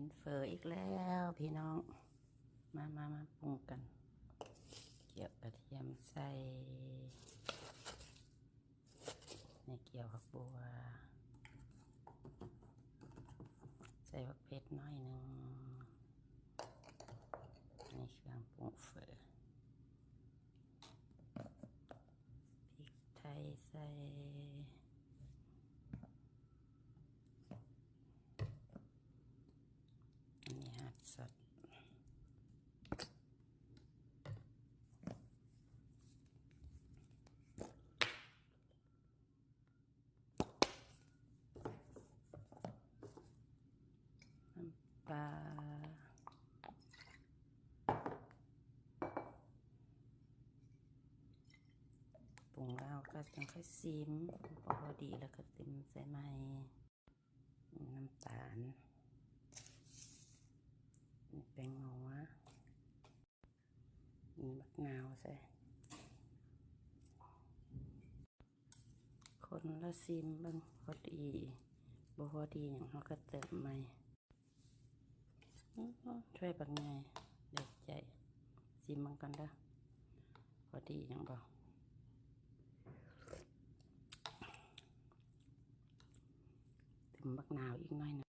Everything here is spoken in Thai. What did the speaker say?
นเฟออีกแล้วพี่น้องมาปรุงกันเกี่ยวกระเทียมใส่ในเกี่ยวผักบัวใส่ผักเผ็ดน้อยหนึ่งนี่เครื่องปรุงเฟอพริกไทยใส่อันนี้หัดสดน้ำปลาปรุงแล้วก็ต้องค่อยซิมพอดีแล้วก็ติมใส่ไม้น้ำตาลแป้งนัวมะนาวใส่คนละซิมบ้างพอดีบ่พอดีอย่างเขาก็เติมใหม่ช่วยบางไงเด็กใจซิมบ้างกันเด้อพอดีอย่างบ่เติมมะนาวอีกหน่อยนึง